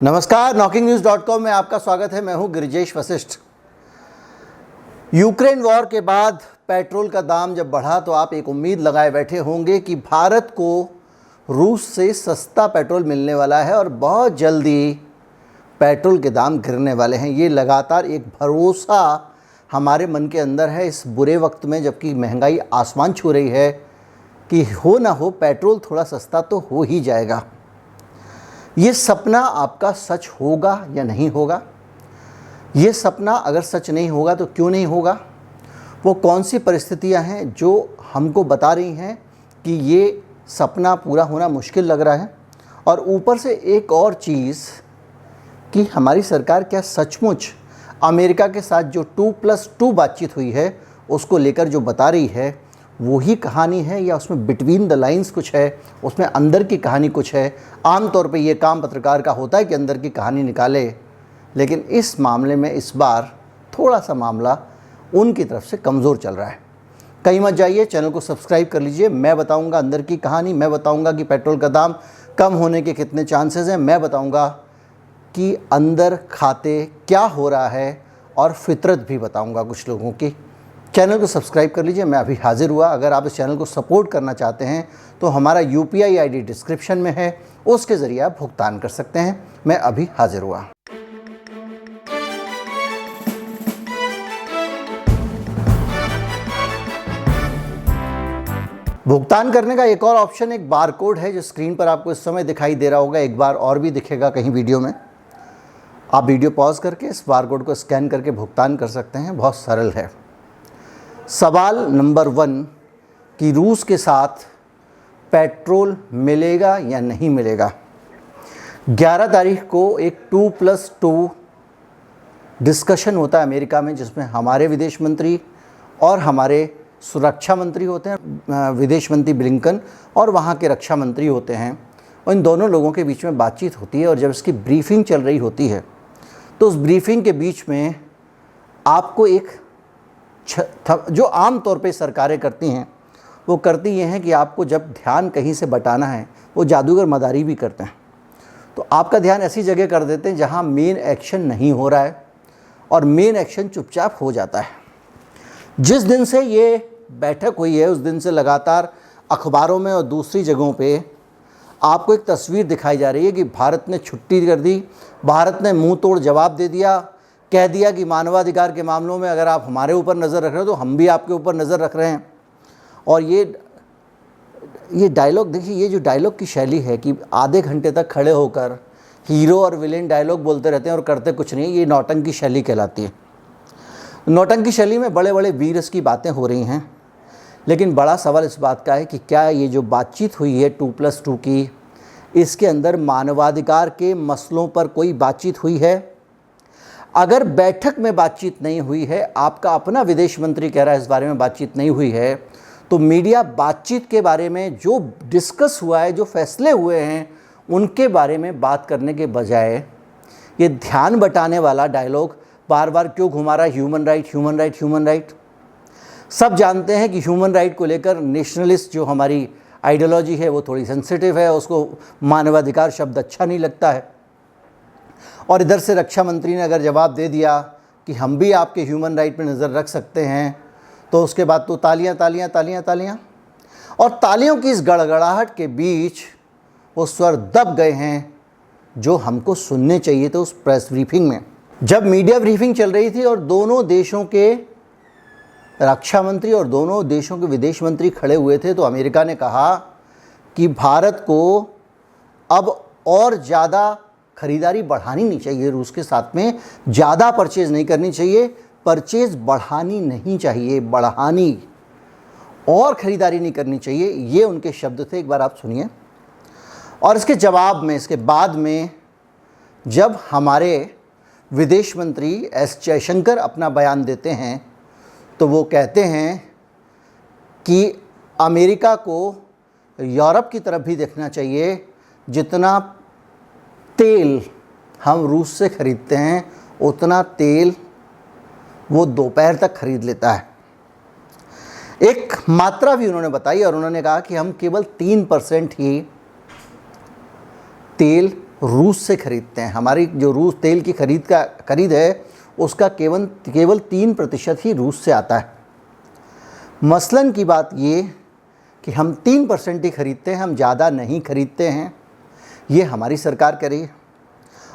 नमस्कार, NockingNews.com में आपका स्वागत है। मैं हूं गिरिजेश वशिष्ठ। यूक्रेन वॉर के बाद पेट्रोल का दाम जब बढ़ा तो आप एक उम्मीद लगाए बैठे होंगे कि भारत को रूस से सस्ता पेट्रोल मिलने वाला है और बहुत जल्दी पेट्रोल के दाम गिरने वाले हैं। ये लगातार एक भरोसा हमारे मन के अंदर है इस बुरे वक्त में, जबकि महंगाई आसमान छू रही है, कि हो ना हो पेट्रोल थोड़ा सस्ता तो हो ही जाएगा। ये सपना आपका सच होगा या नहीं होगा? ये सपना अगर सच नहीं होगा तो क्यों नहीं होगा? वो कौन सी परिस्थितियां हैं जो हमको बता रही हैं कि ये सपना पूरा होना मुश्किल लग रहा है? और ऊपर से एक और चीज़ कि हमारी सरकार क्या सचमुच अमेरिका के साथ जो 2+2 बातचीत हुई है उसको लेकर जो बता रही है वही कहानी है, या उसमें बिटवीन द लाइंस कुछ है, उसमें अंदर की कहानी कुछ है? आमतौर पे ये काम पत्रकार का होता है कि अंदर की कहानी निकाले, लेकिन इस मामले में इस बार थोड़ा सा मामला उनकी तरफ से कमज़ोर चल रहा है। कहीं मत जाइए, चैनल को सब्सक्राइब कर लीजिए। मैं बताऊंगा अंदर की कहानी, मैं बताऊंगा कि पेट्रोल का दाम कम होने के कितने चांसेस हैं, मैं बताऊँगा कि अंदर खाते क्या हो रहा है, और फितरत भी बताऊँगा कुछ लोगों की। चैनल को सब्सक्राइब कर लीजिए। मैं अभी हाजिर हुआ। अगर आप इस चैनल को सपोर्ट करना चाहते हैं तो हमारा UPI ID डिस्क्रिप्शन में है, उसके ज़रिए आप भुगतान कर सकते हैं। मैं अभी हाजिर हुआ। भुगतान करने का एक और ऑप्शन, एक बार कोड है जो स्क्रीन पर आपको इस समय दिखाई दे रहा होगा। एक बार और भी दिखेगा कहीं वीडियो में। आप वीडियो पॉज करके इस बार कोड को स्कैन करके भुगतान कर सकते हैं। बहुत सरल है। सवाल नंबर 1 कि रूस के साथ पेट्रोल मिलेगा या नहीं मिलेगा। 11 तारीख को एक 2+2 डिस्कशन होता है अमेरिका में, जिसमें हमारे विदेश मंत्री और हमारे सुरक्षा मंत्री होते हैं, विदेश मंत्री ब्लिंकन, और वहाँ के रक्षा मंत्री होते हैं। और इन दोनों लोगों के बीच में बातचीत होती है, और जब इसकी ब्रीफिंग चल रही होती है तो उस ब्रीफिंग के बीच में आपको एक जो आम तौर पे सरकारें करती हैं वो करती ये हैं कि आपको जब ध्यान कहीं से बटाना है, वो जादूगर मदारी भी करते हैं, तो आपका ध्यान ऐसी जगह कर देते हैं जहां मेन एक्शन नहीं हो रहा है, और मेन एक्शन चुपचाप हो जाता है। जिस दिन से ये बैठक हुई है उस दिन से लगातार अखबारों में और दूसरी जगहों पे आपको एक तस्वीर दिखाई जा रही है कि भारत ने छुट्टी कर दी, भारत ने मुंह तोड़ जवाब दे दिया, कह दिया कि मानवाधिकार के मामलों में अगर आप हमारे ऊपर नज़र रख रहे हो तो हम भी आपके ऊपर नज़र रख रहे हैं। और ये डायलॉग देखिए, ये जो डायलॉग की शैली है कि आधे घंटे तक खड़े होकर हीरो और विलेन डायलॉग बोलते रहते हैं और करते कुछ नहीं, ये नौटंकी शैली कहलाती है। नौटंकी शैली में बड़े बड़े वीरस की बातें हो रही हैं, लेकिन बड़ा सवाल इस बात का है कि क्या ये जो बातचीत हुई है 2+2 की, इसके अंदर मानवाधिकार के मसलों पर कोई बातचीत हुई है? अगर बैठक में बातचीत नहीं हुई है, आपका अपना विदेश मंत्री कह रहा है इस बारे में बातचीत नहीं हुई है, तो मीडिया बातचीत के बारे में जो डिस्कस हुआ है, जो फैसले हुए हैं, उनके बारे में बात करने के बजाय ये ध्यान बटाने वाला डायलॉग बार बार क्यों घुमा रहा है? Human right, human right, human right. सब जानते हैं कि ह्यूमन राइट को लेकर नेशनलिस्ट जो हमारी आइडियोलॉजी है वो थोड़ी सेंसिटिव है, उसको मानवाधिकार शब्द अच्छा नहीं लगता है। और इधर से रक्षा मंत्री ने अगर जवाब दे दिया कि हम भी आपके ह्यूमन राइट पे नज़र रख सकते हैं, तो उसके बाद तो तालियां तालियां तालियां तालियां। और तालियों की इस गड़गड़ाहट के बीच वो स्वर दब गए हैं जो हमको सुनने चाहिए थे उस प्रेस ब्रीफिंग में। जब मीडिया ब्रीफिंग चल रही थी और दोनों देशों के रक्षा मंत्री और दोनों देशों के विदेश मंत्री खड़े हुए थे, तो अमेरिका ने कहा कि भारत को अब और ज़्यादा खरीदारी बढ़ानी नहीं चाहिए, रूस के साथ में ज़्यादा परचेज़ नहीं करनी चाहिए, परचेज़ बढ़ानी नहीं चाहिए, बढ़ानी और ख़रीदारी नहीं करनी चाहिए। ये उनके शब्द थे। एक बार आप सुनिए। और इसके जवाब में, इसके बाद में जब हमारे विदेश मंत्री S जयशंकर अपना बयान देते हैं तो वो कहते हैं कि अमेरिका को यूरोप की तरफ भी देखना चाहिए। जितना तेल हम रूस से ख़रीदते हैं उतना तेल वो दोपहर तक खरीद लेता है। एक मात्रा भी उन्होंने बताई और उन्होंने कहा कि हम केवल 3% ही तेल रूस से खरीदते हैं। हमारी जो रूस तेल की खरीद है उसका केवल 3% ही रूस से आता है। मसलन की बात ये कि हम 3% ही खरीदते हैं, हम ज़्यादा नहीं खरीदते हैं। ये हमारी सरकार कह रही है।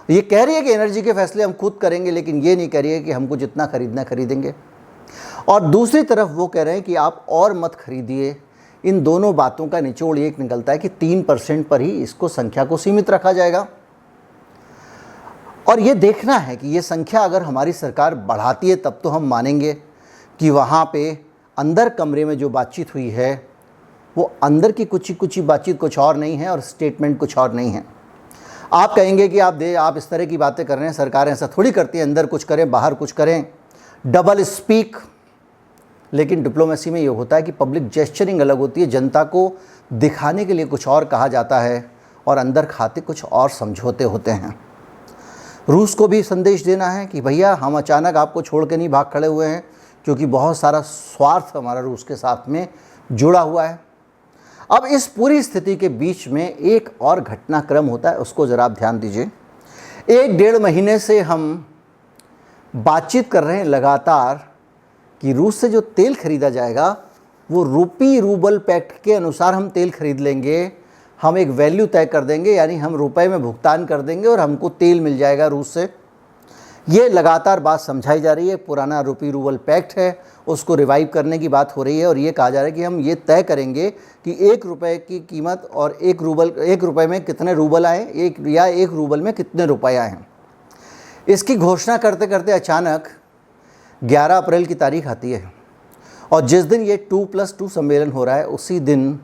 ये कह रही है कि एनर्जी के फैसले हम खुद करेंगे, लेकिन ये नहीं कह रही है कि हमको जितना खरीदना खरीदेंगे। और दूसरी तरफ वो कह रहे हैं कि आप और मत खरीदिए। इन दोनों बातों का निचोड़ एक निकलता है कि 3% पर ही इसको संख्या को सीमित रखा जाएगा। और ये देखना है कि ये संख्या अगर हमारी सरकार बढ़ाती है तब तो हम मानेंगे कि वहाँ पे अंदर कमरे में जो बातचीत हुई है वो अंदर की कुछ बातचीत कुछ और नहीं है और स्टेटमेंट कुछ और नहीं है। आप कहेंगे कि आप इस तरह की बातें कर रहे हैं, सरकारें ऐसा थोड़ी करती हैं, अंदर कुछ करें बाहर कुछ करें, डबल स्पीक। लेकिन डिप्लोमेसी में ये होता है कि पब्लिक जेस्चरिंग अलग होती है, जनता को दिखाने के लिए कुछ और कहा जाता है और अंदर खाते कुछ और समझौते होते हैं। रूस को भी संदेश देना है कि भैया हम अचानक आपको छोड़ के नहीं भाग खड़े हुए हैं, क्योंकि बहुत सारा स्वार्थ हमारा रूस के साथ में जुड़ा हुआ है। अब इस पूरी स्थिति के बीच में एक और घटनाक्रम होता है, उसको ज़रा आप ध्यान दीजिए। 1-1.5 महीने से हम बातचीत कर रहे हैं लगातार कि रूस से जो तेल खरीदा जाएगा वो रूपी रूबल पैक्ट के अनुसार हम तेल खरीद लेंगे। हम एक वैल्यू तय कर देंगे, यानी हम रुपए में भुगतान कर देंगे और हमको तेल मिल जाएगा रूस से। ये लगातार बात समझाई जा रही है। पुराना रूपी रूबल पैक्ट है, उसको रिवाइव करने की बात हो रही है और ये कहा जा रहा है कि हम ये तय करेंगे कि 1 रुपये की कीमत और 1 रुपये में कितने रूबल आए, 1 रूबल में कितने रुपए आए हैं। इसकी घोषणा करते करते अचानक 11 अप्रैल की तारीख आती है और जिस दिन ये 2+2 सम्मेलन हो रहा है उसी दिन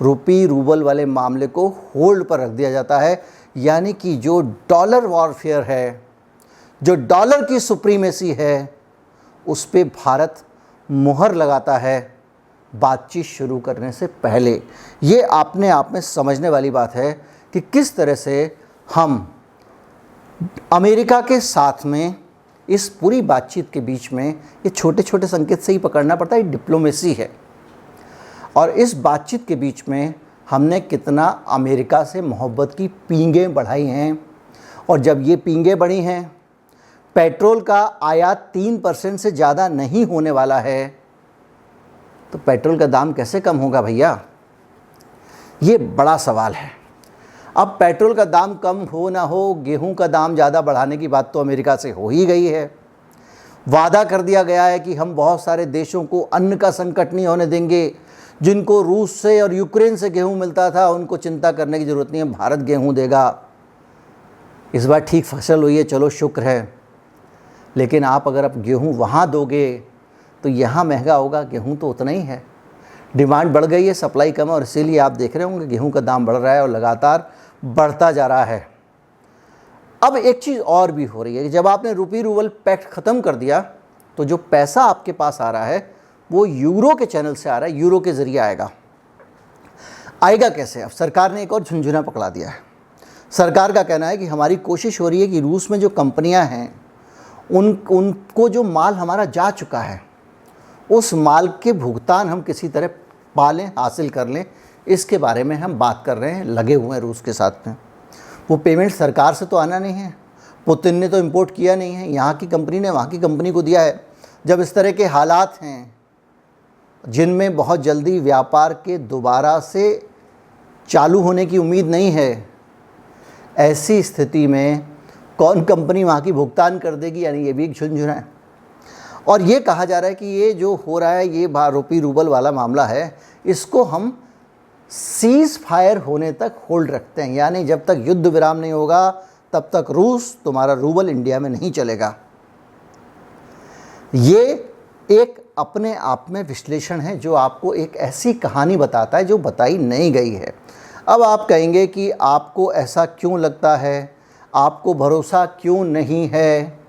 रूपी रूबल वाले मामले को होल्ड पर रख दिया जाता है। यानी कि जो डॉलर वॉरफेयर है, जो डॉलर की सुप्रीमेसी है, उस पे भारत मुहर लगाता है बातचीत शुरू करने से पहले। ये अपने आप में समझने वाली बात है कि किस तरह से हम अमेरिका के साथ में इस पूरी बातचीत के बीच में ये छोटे छोटे संकेत से ही पकड़ना पड़ता है। डिप्लोमेसी है और इस बातचीत के बीच में हमने कितना अमेरिका से मोहब्बत की पींगें बढ़ाई हैं। और जब ये पींगें बढ़ी हैं, पेट्रोल का आयात 3% से ज़्यादा नहीं होने वाला है, तो पेट्रोल का दाम कैसे कम होगा भैया? ये बड़ा सवाल है। अब पेट्रोल का दाम कम हो ना हो, गेहूं का दाम ज़्यादा बढ़ाने की बात तो अमेरिका से हो ही गई है। वादा कर दिया गया है कि हम बहुत सारे देशों को अन्न का संकट नहीं होने देंगे। जिनको रूस से और यूक्रेन से गेहूं मिलता था उनको चिंता करने की ज़रूरत नहीं है, भारत गेहूं देगा। इस बार ठीक फसल हुई है, चलो शुक्र है। लेकिन आप गेहूं वहाँ दोगे तो यहाँ महंगा होगा। गेहूं तो उतना ही है, डिमांड बढ़ गई है, सप्लाई कम है और इसीलिए आप देख रहे होंगे गेहूं का दाम बढ़ रहा है और लगातार बढ़ता जा रहा है। अब एक चीज़ और भी हो रही है कि जब आपने रूपी रूबल पैक्ट ख़त्म कर दिया तो जो पैसा आपके पास आ रहा है वो यूरो के चैनल से आ रहा है, यूरो के ज़रिए आएगा कैसे? अब सरकार ने एक और झुंझुना पकड़ा दिया है। सरकार का कहना है कि हमारी कोशिश हो रही है कि रूस में जो कंपनियां हैं उनको जो माल हमारा जा चुका है उस माल के भुगतान हम किसी तरह पालें, हासिल कर लें। इसके बारे में हम बात कर रहे हैं, लगे हुए हैं रूस के साथ में। वो पेमेंट सरकार से तो आना नहीं है, पुतिन ने तो इंपोर्ट किया नहीं है, यहाँ की कंपनी ने वहाँ की कंपनी को दिया है। जब इस तरह के हालात हैं जिनमें बहुत जल्दी व्यापार के दोबारा से चालू होने की उम्मीद नहीं है, ऐसी स्थिति में कौन कंपनी वहाँ की भुगतान कर देगी? यानी ये भी एक झुंझुना है। और ये कहा जा रहा है कि ये जो हो रहा है, ये रूपी रूबल वाला मामला है, इसको हम सीज़ फायर होने तक होल्ड रखते हैं। यानी जब तक युद्ध विराम नहीं होगा तब तक रूस तुम्हारा रूबल इंडिया में नहीं चलेगा। ये एक अपने आप में विश्लेषण है जो आपको एक ऐसी कहानी बताता है जो बताई नहीं गई है। अब आप कहेंगे कि आपको ऐसा क्यों लगता है, आपको भरोसा क्यों नहीं है,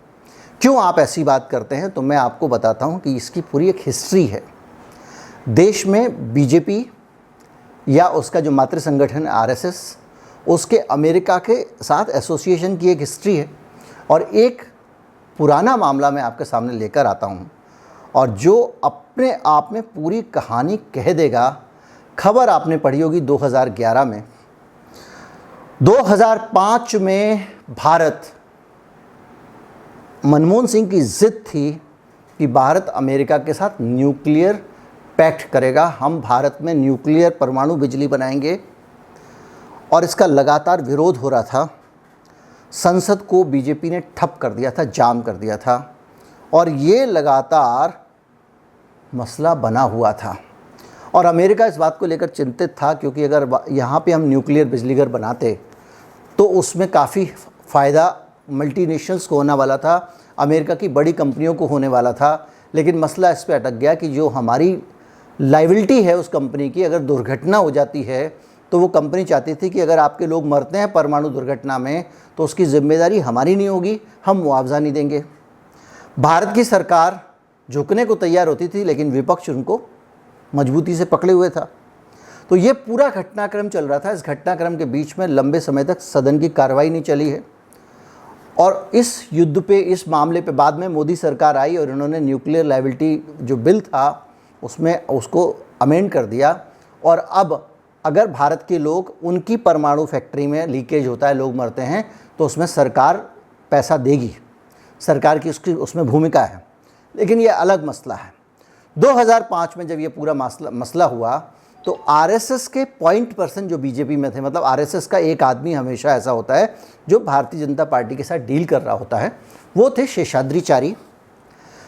क्यों आप ऐसी बात करते हैं? तो मैं आपको बताता हूं कि इसकी पूरी एक हिस्ट्री है। देश में बीजेपी या उसका जो मातृ संगठन आरएसएस, उसके अमेरिका के साथ एसोसिएशन की एक हिस्ट्री है। और एक पुराना मामला मैं आपके सामने लेकर आता हूं और जो अपने आप में पूरी कहानी कह देगा। खबर आपने पढ़ी होगी 2011 में 2005 में भारत, मनमोहन सिंह की जिद थी कि भारत अमेरिका के साथ न्यूक्लियर पैक्ट करेगा, हम भारत में न्यूक्लियर परमाणु बिजली बनाएंगे, और इसका लगातार विरोध हो रहा था। संसद को बीजेपी ने ठप कर दिया था, जाम कर दिया था, और ये लगातार मसला बना हुआ था। और अमेरिका इस बात को लेकर चिंतित था, क्योंकि अगर यहाँ पे हम न्यूक्लियर बिजली घर बनाते तो उसमें काफ़ी फ़ायदा मल्टीनेशनल्स को होने वाला था, अमेरिका की बड़ी कंपनियों को होने वाला था। लेकिन मसला इस पे अटक गया कि जो हमारी लायबिलिटी है उस कंपनी की, अगर दुर्घटना हो जाती है तो वो कंपनी चाहती थी कि अगर आपके लोग मरते हैं परमाणु दुर्घटना में तो उसकी जिम्मेदारी हमारी नहीं होगी, हम मुआवजा नहीं देंगे। भारत की सरकार झुकने को तैयार होती थी, लेकिन विपक्ष उनको मजबूती से पकड़े हुए था। तो ये पूरा घटनाक्रम चल रहा था। इस घटनाक्रम के बीच में लंबे समय तक सदन की कार्रवाई नहीं चली है, और इस युद्ध पे, इस मामले पे बाद में मोदी सरकार आई और उन्होंने न्यूक्लियर लायबिलिटी जो बिल था उसमें उसको अमेंड कर दिया। और अब अगर भारत के लोग, उनकी परमाणु फैक्ट्री में लीकेज होता है, लोग मरते हैं, तो उसमें सरकार पैसा देगी, सरकार की उसकी उसमें भूमिका है। लेकिन ये अलग मसला है। 2005 में जब ये पूरा मसला हुआ तो आरएसएस के पॉइंट पर्सन जो बीजेपी में थे, मतलब आरएसएस का एक आदमी हमेशा ऐसा होता है जो भारतीय जनता पार्टी के साथ डील कर रहा होता है, वो थे शेषाद्रीचारी।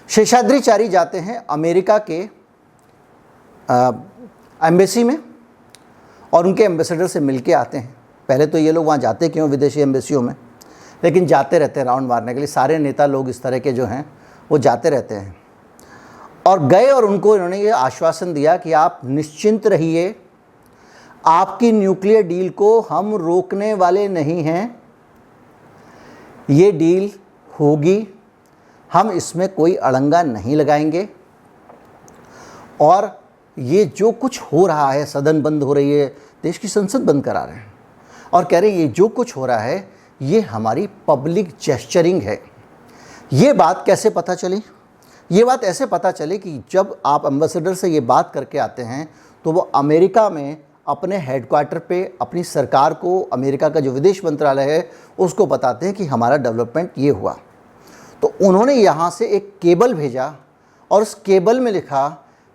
शेषाद्रीचारी जाते हैं अमेरिका के एम्बेसी में और उनके एम्बेसडर से मिल के आते हैं। पहले तो ये लोग वहाँ जाते क्यों, विदेशी एम्बेसियों में, लेकिन जाते रहते हैं राउंड मारने के लिए। सारे नेता लोग इस तरह के जो हैं वो जाते रहते हैं। और गए और उनको इन्होंने ये आश्वासन दिया कि आप निश्चिंत रहिए, आपकी न्यूक्लियर डील को हम रोकने वाले नहीं हैं, ये डील होगी, हम इसमें कोई अड़ंगा नहीं लगाएंगे। और ये जो कुछ हो रहा है, सदन बंद हो रही है, देश की संसद बंद करा रहे हैं और कह रहे हैं ये जो कुछ हो रहा है ये हमारी पब्लिक जेस्चरिंग है। ये बात कैसे पता चली? ये बात ऐसे पता चली कि जब आप एम्बेसडर से ये बात करके आते हैं तो वो अमेरिका में अपने हेडक्वार्टर पे अपनी सरकार को, अमेरिका का जो विदेश मंत्रालय है उसको बताते हैं कि हमारा डेवलपमेंट ये हुआ। तो उन्होंने यहाँ से एक केबल भेजा और उस केबल में लिखा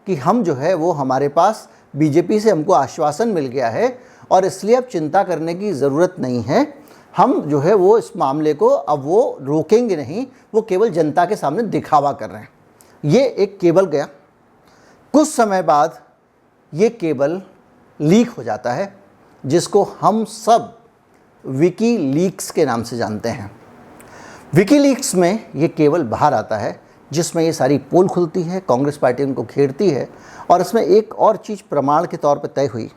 कि हम जो है वो, हमारे पास बीजेपी से हमको आश्वासन मिल गया है और इसलिए अब चिंता करने की ज़रूरत नहीं है, हम जो है वो इस मामले को अब वो रोकेंगे नहीं, वो केवल जनता के सामने दिखावा कर रहे हैं। ये एक केबल गया। कुछ समय बाद ये केबल लीक हो जाता है, जिसको हम सब विकीलीक्स के नाम से जानते हैं। विकीलीक्स में ये केबल बाहर आता है जिसमें ये सारी पोल खुलती है, कांग्रेस पार्टी उनको घेरती है। और इसमें एक और चीज़ प्रमाण के तौर पर तय हुई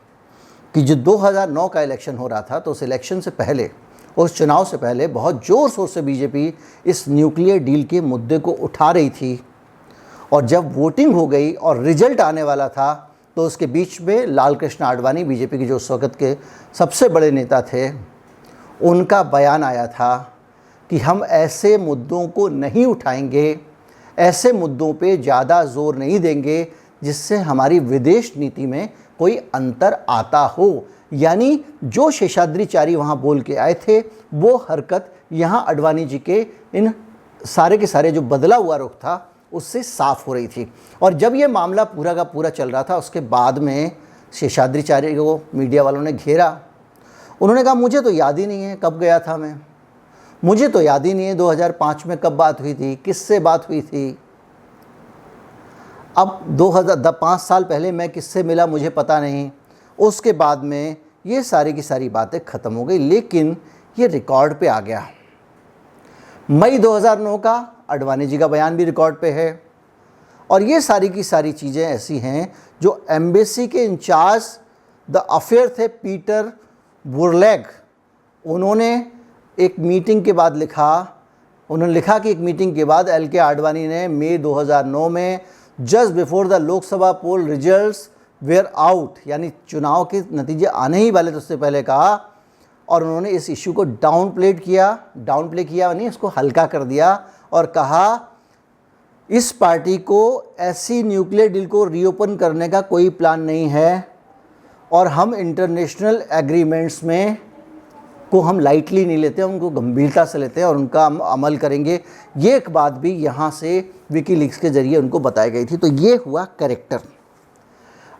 कि जो 2009 का इलेक्शन हो रहा था, तो उस इलेक्शन से पहले, उस चुनाव से पहले बहुत ज़ोर शोर से बीजेपी इस न्यूक्लियर डील के मुद्दे को उठा रही थी। और जब वोटिंग हो गई और रिजल्ट आने वाला था तो उसके बीच में लाल कृष्ण आडवाणी, बीजेपी के जो उस वक्त के सबसे बड़े नेता थे, उनका बयान आया था कि हम ऐसे मुद्दों को नहीं उठाएंगे, ऐसे मुद्दों पे ज़्यादा जोर नहीं देंगे जिससे हमारी विदेश नीति में कोई अंतर आता हो। यानी जो शेषाद्रीचारी वहाँ बोल के आए थे वो हरकत यहाँ आडवाणी जी के इन सारे के सारे जो बदला हुआ रुख था उससे साफ हो रही थी। और जब ये मामला पूरा का पूरा चल रहा था, उसके बाद में शेषाद्रीचारी को मीडिया वालों ने घेरा। उन्होंने कहा मुझे तो याद ही नहीं है कब गया था मैं, मुझे तो याद ही नहीं है 2005 में कब बात हुई थी, किससे बात हुई थी। अब 2005 साल पहले मैं किससे मिला मुझे पता नहीं। उसके बाद में ये सारी की सारी बातें ख़त्म हो गई, लेकिन ये रिकॉर्ड पे आ गया। मई 2009 का आडवाणी जी का बयान भी रिकॉर्ड पे है। और ये सारी की सारी चीज़ें ऐसी हैं जो एम्बेसी के इंचार्ज द अफेयर थे पीटर बुरलैग, उन्होंने एक मीटिंग के बाद लिखा, उन्होंने लिखा कि एक मीटिंग के बाद एल के आडवाणी ने मई 2009 में just before the Lok Sabha poll results were out, यानी चुनाव के नतीजे आने ही वाले तो उससे पहले कहा। और उन्होंने इस इशू को डाउन प्ले किया नहीं, इसको हल्का कर दिया और कहा इस पार्टी को ऐसी न्यूक्लियर डील को रीओपन करने का कोई प्लान नहीं है और हम इंटरनेशनल एग्रीमेंट्स में को हम लाइटली नहीं लेते हैं, उनको गंभीरता से लेते हैं और उनका हम अमल करेंगे। ये एक बात भी यहाँ से विकीलीक्स के ज़रिए उनको बताई गई थी। तो ये हुआ कैरेक्टर।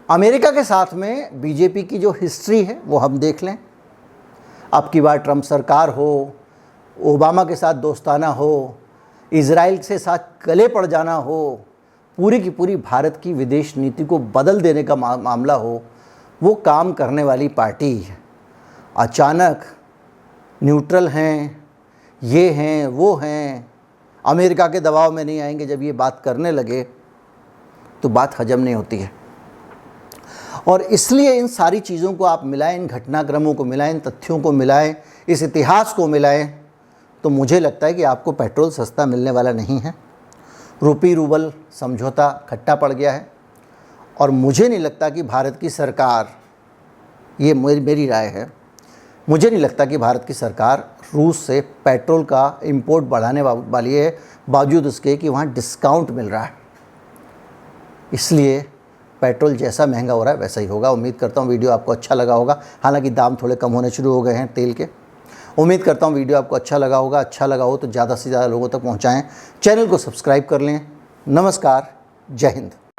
अमेरिका के साथ में बीजेपी की जो हिस्ट्री है वो हम देख लें। अब की बार ट्रंप सरकार हो, ओबामा के साथ दोस्ताना हो, इजराइल से साथ गले पड़ जाना हो, पूरी की पूरी भारत की विदेश नीति को बदल देने का मामला हो, वो काम करने वाली पार्टी अचानक न्यूट्रल हैं, ये हैं, वो हैं, अमेरिका के दबाव में नहीं आएंगे। जब ये बात करने लगे तो बात हजम नहीं होती है। और इसलिए इन सारी चीज़ों को आप मिलाएं, इन घटनाक्रमों को मिलाएं, इन तथ्यों को मिलाएं, इस इतिहास को मिलाएं, तो मुझे लगता है कि आपको पेट्रोल सस्ता मिलने वाला नहीं है। रूपी रूबल समझौता खट्टा पड़ गया है और मुझे नहीं लगता कि भारत की सरकार, ये मेरी राय है, मुझे नहीं लगता कि भारत की सरकार रूस से पेट्रोल का इंपोर्ट बढ़ाने वाली है, बावजूद उसके कि वहाँ डिस्काउंट मिल रहा है। इसलिए पेट्रोल जैसा महंगा हो रहा है वैसा ही होगा। उम्मीद करता हूँ वीडियो आपको अच्छा लगा होगा। हालांकि दाम थोड़े कम होने शुरू हो गए हैं तेल के। उम्मीद करता हूँ वीडियो आपको अच्छा लगा होगा। अच्छा लगा हो तो ज़्यादा से ज़्यादा लोगों तक पहुँचाएँ। चैनल को सब्सक्राइब कर लें। नमस्कार, जय हिंद।